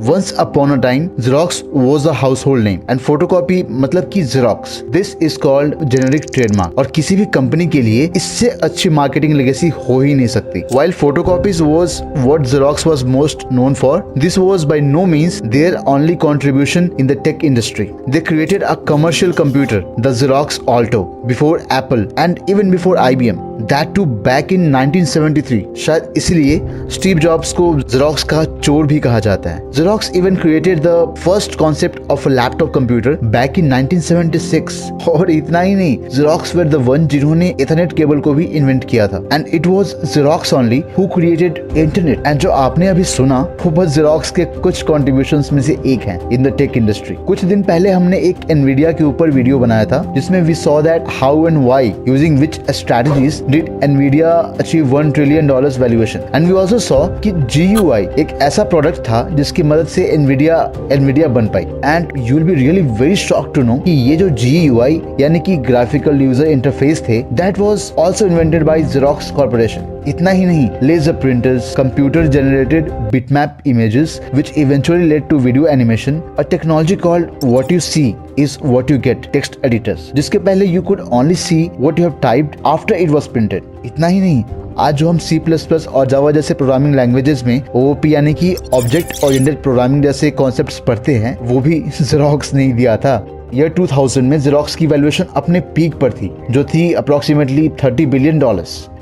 Once upon a time, Xerox was a household name and photocopy मतलब कि Xerox. This is called generic trademark और किसी भी company के लिए इससे अच्छी मार्केटिंग लेगेसी हो ही नहीं सकती. While photocopies was what Xerox was most known for, this was by no means their only contribution in the tech industry. They created a commercial computer, the Xerox Alto, before Apple and even before IBM. That too back in 1973. शायद इसलिए Steve jobs को Xerox का चोर भी कहा जाता है. Xerox even created the first concept of a laptop computer back in 1976. और इतना ही नहीं, Xerox were the one जिन्होंने Ethernet केबल को भी इन्वेंट किया था. And it was Xerox only who created internet. And जो आपने अभी सुना वो बस Xerox के कुछ contributions में से एक है in the tech industry. कुछ दिन पहले हमने एक Nvidia के ऊपर वीडियो बनाया था जिसमें we saw that how and why using which strategies did Nvidia achieve $1 trillion valuation. And we also saw कि GUI एक ऐसा प्रोडक्ट था जिसकी मदद से Nvidia बन पाई. And you will be really very shocked to know कि ये जो GUI यानी कि ग्राफिकल यूजर इंटरफेस थे, that was also invented by Xerox Corporation. इतना ही नहीं, laser printers, computer generated bitmap images which eventually led to video animation, a technology called what you see is what you get text editors, जिसके पहले you could only see what you have typed after it was printed. इतना ही नहीं, आज जो हम C++ और जावा जैसे प्रोग्रामिंग लैंग्वेजेस में OOP यानी कि ऑब्जेक्ट ओरिएंटेड प्रोग्रामिंग जैसे कॉन्सेप्ट्स पढ़ते हैं, वो भी Xerox ने दिया था. ईयर 2000 में Xerox की वैल्यूएशन अपने पीक पर थी जो थी approximately $30 billion.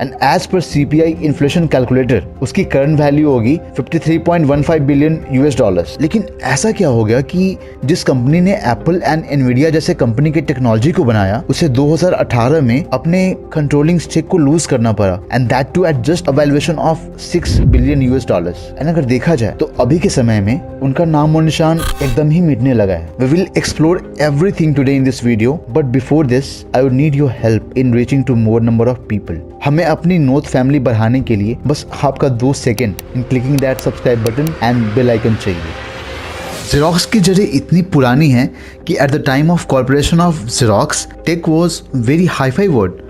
And as per CPI inflation calculator उसकी करंट वैल्यू होगी $53.15 बिलियन. लेकिन ऐसा क्या हो गया कि जिस कंपनी ने एप्पल एंड एनवीडिया जैसे कंपनी के टेक्नोलॉजी को बनाया उसे 2018 में अपने कंट्रोलिंग स्टेक को लूज करना पड़ा, and that too at just a valuation of $6 billion. And अगर देखा जाए तो अभी के समय में उनका नाम और निशान एकदम ही मिटने लगा है. We will explore everything today in this video, but before this I would need your help in reaching to more number of people. हमें अपनी नोट फैमिली बढ़ाने के लिए बस आपका 2 second in clicking that subscribe button and bell icon चाहिए. Xerox की जड़ें इतनी पुरानी हैं कि at the time of corporation of Xerox, tech was very hi-fi word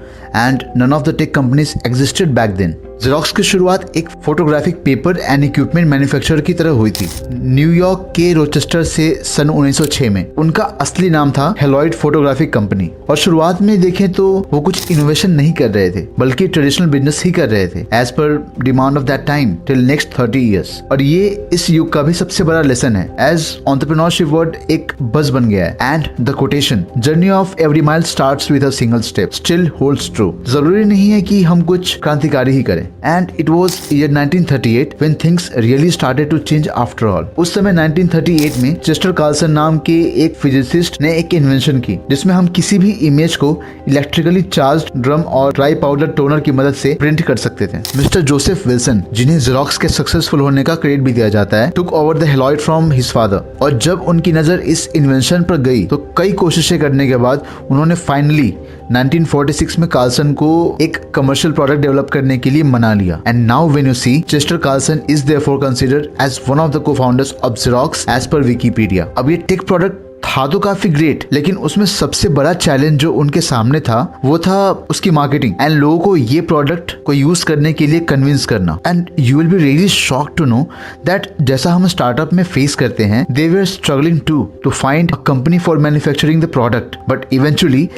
and none of the tech companies existed back then. Xerox की शुरुआत एक photographic paper and equipment manufacturer की तरह हुई थी न्यूयॉर्क के रोचेस्टर से सन 1906 में. उनका असली नाम था हेलॉइड फोटोग्राफिक कंपनी, और शुरुआत में देखें तो वो कुछ इनोवेशन नहीं कर रहे थे बल्कि ट्रेडिशनल बिजनेस ही कर रहे थे as per demand of that time till next 30 years. और ये इस युग का भी सबसे बड़ा लेसन है एज एंटरप्रेन्योरशिप वर्ड एक बज बन गया है. And the quotation journey of every mile starts with a single step still holds true. जरूरी नहीं है कि हम कुछ क्रांतिकारी ही करें. And it was year 1938 when things really started to change after all. उस समय 1938 में चेस्टर कार्लसन नाम के एक फिजिसिस्ट ने एक इन्वेंशन की जिसमें हम किसी भी इमेज को इलेक्ट्रिकली चार्ज्ड ड्रम और ड्राई पाउडर टोनर की मदद से प्रिंट कर सकते थे. मिस्टर जोसेफ विल्सन, जिन्हें Xerox के सक्सेसफुल होने का क्रेडिट भी दिया जाता है, took over the हेलॉइड from his father. और जब उनकी नजर इस इन्वेंशन पर गई तो कई कोशिशें करने के बाद उन्होंने फाइनली 1946 में कार्लसन को एक कमर्शियल प्रोडक्ट डेवलप करने के लिए मना लिया. And now when you see, Chester Carlson is therefore considered as one of the co-founders of Xerox as per Wikipedia. अब ये टेक प्रोडक्ट था तो काफी ग्रेट, लेकिन उसमें सबसे बड़ा चैलेंज जो उनके सामने था वो था उसकी मार्केटिंग एंड लोगों को ये प्रोडक्ट को यूज करने के लिए कन्विंस करना. And you will be really shocked to know that जैसा हम स्टार्टअप में फेस करते हैं, they were struggling to find a company for manufacturing the product, but eventually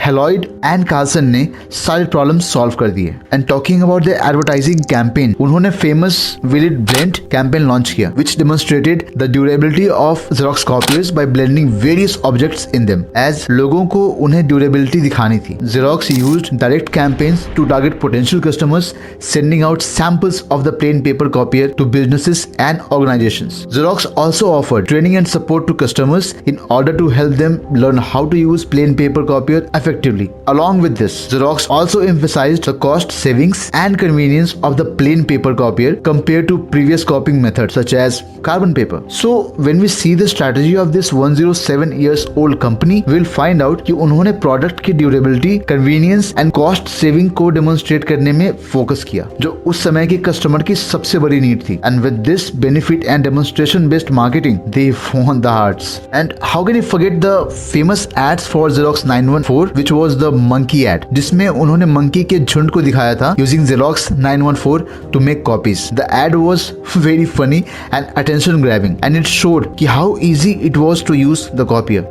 Haloid and Carlson ने सारे प्रॉब्लम सॉल्व कर दिए. And talking about the advertising campaign, उन्होंने famous will it blend campaign launch किया which demonstrated the durability of Xerox copies by blending various objects in them, as लोगों को उन्हें durability दिखानी थी. Xerox used direct campaigns to target potential customers, sending out samples of the plain paper copier to businesses and organizations. Xerox also offered training and support to customers in order to help them learn how to use plain paper copier effectively. Along with this, Xerox also emphasized the cost savings and convenience of the plain paper copier compared to previous copying methods such as carbon paper. So when we see the strategy of this 107 7 years old company, we'll find out कि उन्होंने product की durability, convenience and cost saving को demonstrate करने में focus किया, जो उस समय की कस्टमर की सबसे बड़ी नीड थी. And with this benefit and demonstration based marketing, they won the hearts. And how can you forget the famous ads for Xerox 914, which was the monkey ad, जिसमें उन्होंने मंकी के झुंड को दिखाया था using Xerox 914 to make copies. The ad was very funny and attention grabbing, and it showed कि how easy it was to use the copier.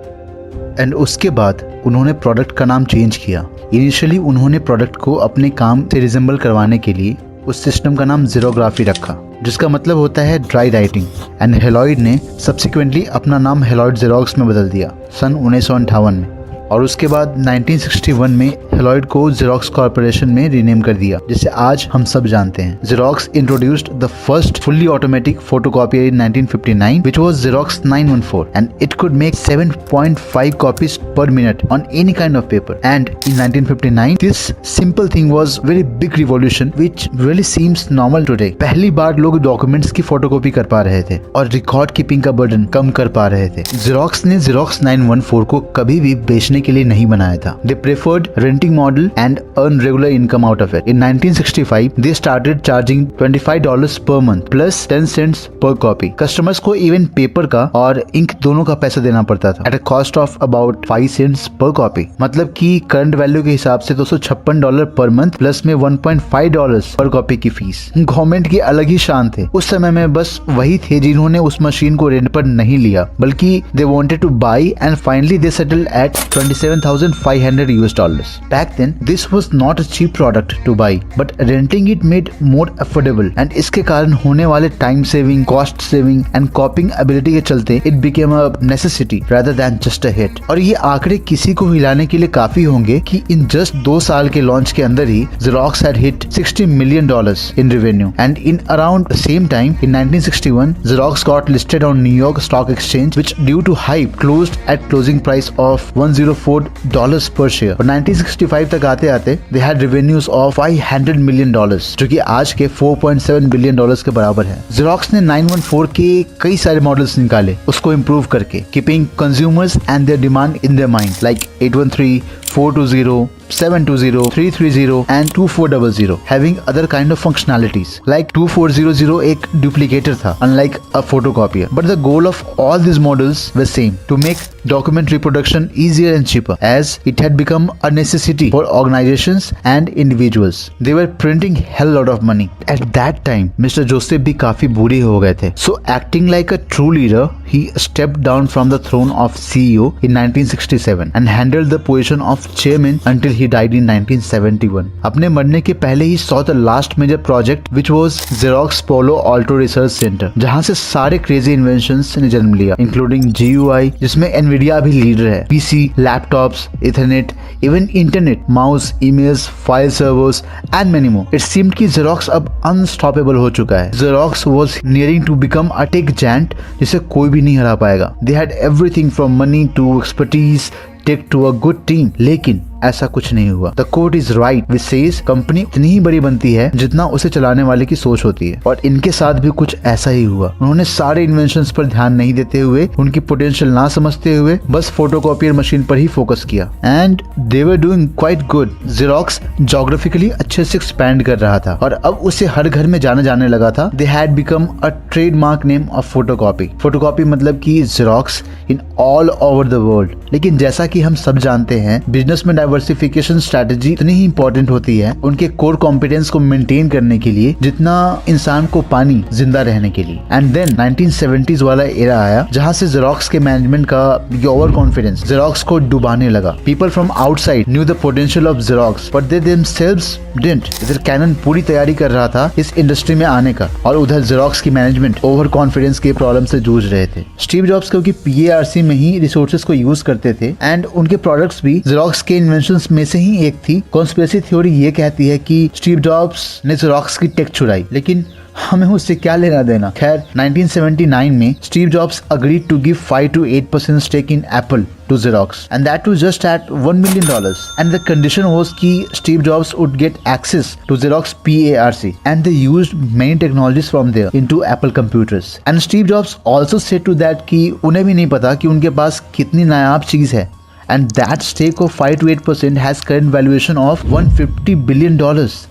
And उसके बाद उन्होंने प्रोडक्ट का नाम चेंज किया. इनिशियली उन्होंने प्रोडक्ट को अपने काम से रिजेंबल करवाने के लिए उस सिस्टम का नाम ज़ीरोग्राफी रखा, जिसका मतलब होता है ड्राई राइटिंग. एंड हेलॉइड ने सब्सिक्वेंटली अपना नाम हेलॉइड ज़ेरॉक्स में बदल दिया सन 1958 में. और उसके बाद 1961 में हेलॉइड को ज़ेरॉक्स कॉर्पोरेशन में रीनेम कर दिया, जिसे आज हम सब जानते हैं. Xerox introduced the first fully automatic photocopier in 1959, which was Xerox 914, and it could make 7.5 copies per minute on any kind of paper. And in 1959, this simple thing was very big revolution, which really seems normal today. पहली बार लोग documents की photocopy कर पा रहे थे और record keeping का burden कम कर पा रहे थे. ज़ेरॉक्स ने Xerox 914 को कभी भी बेचने के लिए नहीं बनाया था. They preferred renting model and earn regular income out of it. In 1965, they started charging $25 per month plus 10 cents per copy. Customers को even पेपर का और इंक दोनों का पैसा देना पड़ता था at a cost of about 5 cents per copy. मतलब कि करंट वैल्यू के हिसाब से $256 पर मंथ प्लस में $1.5 पर कॉपी की फीस. गवर्नमेंट की अलग ही शान थे. उस समय में बस वही थे जिन्होंने उस मशीन को रेंट पर नहीं लिया, बल्कि they wanted to buy and finally they settled at $27,500. Back then, this was not a cheap product to buy, but renting it made more affordable. And इसके कारण होने वाले time saving, cost saving and copying ability के चलते it became a necessity rather than just a hit. और ये आंकड़े किसी को हिलाने के लिए काफी होंगे कि in just 2 साल के लॉन्च के अंदर ही Xerox had hit $60 million in revenue. And in around the same time, in 1961, Xerox got listed on New York Stock Exchange, which due to hype closed at closing price of $104 per share. और 1965 तक आते आते they had revenues of $500 million, जो कि आज के $4.7 billion के बराबर है. Xerox ने 914 के कई सारे मॉडल्स निकाले उसको इम्प्रूव करके, keeping consumers and their demand in their mind, like 813, 420, 720, 330 and 2400, having other kind of functionalities. Like 2400 एक duplicator था, unlike a photocopier. But the goal of all these models was same, to make document reproduction easier and cheaper, as it had become a necessity for organizations and individuals. They were printing hell lot of money. At that time, Mr. Joseph भी काफी बूढ़े हो गए थे. So acting like a true leader, he stepped down from the throne of CEO in 1967 and handled the position of chairman until he died in 1971. अपने मरने के पहले ही saw the last major project, which was Xerox Palo Alto Research Center, जहाँ से सारे crazy inventions ने जन्म लिया, including GUI, जिसमें Nvidia भी लीडर है, PC, laptops, Ethernet, even internet, mouse, emails, file servers and many more. It seemed कि Xerox अब unstoppable हो चुका है. Xerox was nearing to become a tech giant जिसे कोई भी नहीं हरा पाएगा. They had everything from money to expertise, tech to a good team. लेकिन ऐसा कुछ नहीं हुआ. The quote is right which says company इतनी ही बड़ी बनती है जितना उसे चलाने वाले की सोच होती है, और इनके साथ भी कुछ ऐसा ही हुआ. उन्होंने सारे इन्वेंशंस पर ध्यान नहीं देते हुए, उनकी पोटेंशियल ना समझते हुए बस फोटोकॉपियर मशीन पर ही फोकस किया. And they were doing quite good. Xerox geographically अच्छे से एक्सपैंड कर रहा था और अब उसे हर घर में जाना जाने लगा था. They had become a trademark name of photocopy. Photocopy मतलब कि Xerox in all over the world. लेकिन जैसा कि हम सब जानते हैं, बिजनेस में डाइवर्सिफिकेशन स्ट्रेटेजी इतनी ही इंपॉर्टेंट होती है उनके कोर कॉम्पिटेंस को मेंटेन करने के लिए जितना इंसान को पानी जिंदा रहने के लिए. एंड देन 1970s वाला एरा आया जहां से Xerox के मैनेजमेंट का ओवर कॉन्फिडेंस Xerox को डुबाने लगा. People from outside new the potential of Xerox, but they themselves didn't. इधर कैनन पूरी तैयारी कर रहा था इस इंडस्ट्री में आने का, और उधर Xerox की मैनेजमेंट ओवर कॉन्फिडेंस के प्रॉब्लम से जूझ रहे थे. स्टीव जॉब्स क्योंकि PARC में ही रिसोर्सेज को यूज करते थे एंड उनके प्रोडक्ट्स भी Xerox के इन्वेंशंस में से ही एक थी. कॉन्स्पिरेसी थ्योरी ये कहती है कि स्टीव जॉब्स ने Xerox की टेक चुराई, लेकिन हमें उससे क्या लेना देना। खैर 1979 में Steve jobs agreed to give 5 to 8% stake in Apple to Xerox, and that was just at $1 million. And the condition was कि Steve Jobs would get access to Xerox PARC, and they used many technologies from there into Apple computers. And Steve Jobs also said to that कि उन्हें भी नहीं पता कि उनके पास कितनी नायाब चीज है। And that stake of 5 to 8% has current valuation of $150 billion.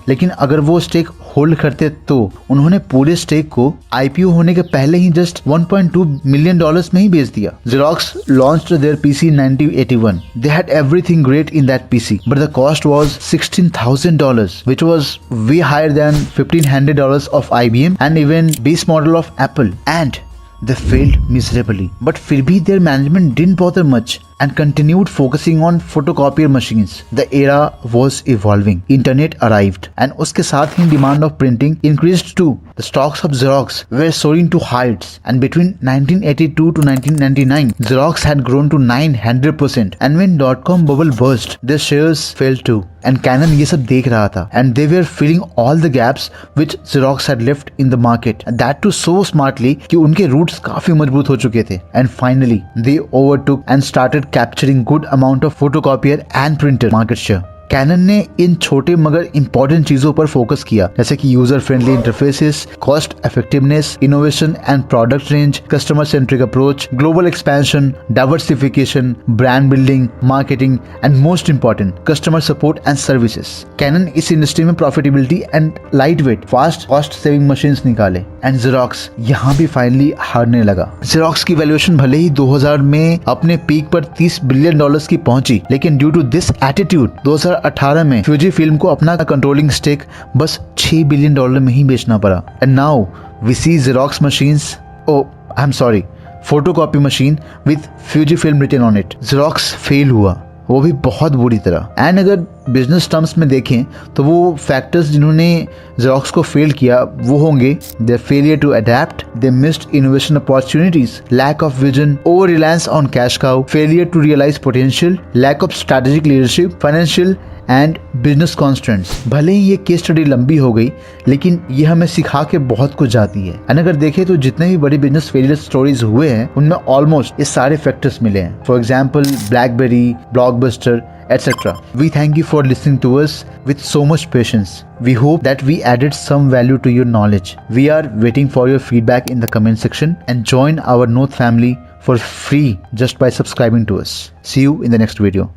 लेकिन अगर वो स्टेक होल्ड करते तो उन्होंने पूरे स्टेक को IPO होने के पहले ही जस्ट $1.2 million में ही बेच दिया। Xerox launched their PC in 1981. They had everything great in that PC, but the cost was $16,000, which was way higher than $1,500 of IBM and even base model of Apple. And they failed miserably. But फिर भी their management didn't bother much and continued focusing on photocopier machines. The era was evolving. Internet arrived and उसके साथ ही demand of printing increased too. The stocks of Xerox were soaring to heights, and between 1982 to 1999, Xerox had grown to 900%. And when dot-com bubble burst, their shares fell too. And Canon ये सब देख रहा था, and they were filling all the gaps which Xerox had left in the market. And that too so smartly कि उनके roots काफी मजबूत हो चुके थे. And finally, they overtook and started capturing good amount of photocopier and printer market share. Canon ने इन छोटे मगर इम्पोर्टेंट चीजों पर फोकस किया, जैसे कि user friendly interfaces, cost effectiveness, innovation and product range, customer centric approach, global expansion, diversification, brand building, marketing and most important customer support and services. Canon इस इंडस्ट्री में profitability and light weight fast cost saving machines निकाले and Xerox यहाँ भी finally हारने लगा। Xerox की valuation भले ही 2000 में अपने पीक पर $30 बिलियन की पहुंची, लेकिन ड्यू टू दिस एटीट्यूड 2018 में फ्यूजी फिल्म को अपना कंट्रोलिंग स्टेक बस $6 बिलियन में ही बेचना पड़ा। And now we see Xerox machines, I am sorry, photocopy machine with Fuji film written on it. Xerox fail हुआ, वो भी बहुत बुरी तरह। एंड अगर बिजनेस टर्म्स में देखें तो वो फैक्टर्स जिन्होंने जेरोक्स को फेल किया वो होंगे their failure to adapt, they missed innovation opportunities, lack of vision, over reliance on cash cow, failure to realise potential, lack of strategic leadership, financial and business constants. भले ही ये case study लंबी हो गई, लेकिन ये हमें सिखा के बहुत कुछ जाती है। एंड अगर देखें तो जितने भी बड़े बिजनेस फेलियर स्टोरीज हुए हैं उनमें ऑलमोस्ट ये सारे फैक्टर्स मिले हैं। For example blackberry, blockbuster, etc. We thank you for listening to us with so much patience. We hope that we added some value to your knowledge. We are waiting for your feedback in the comment section, and join our Note family for free just by subscribing to us. See you in the next video.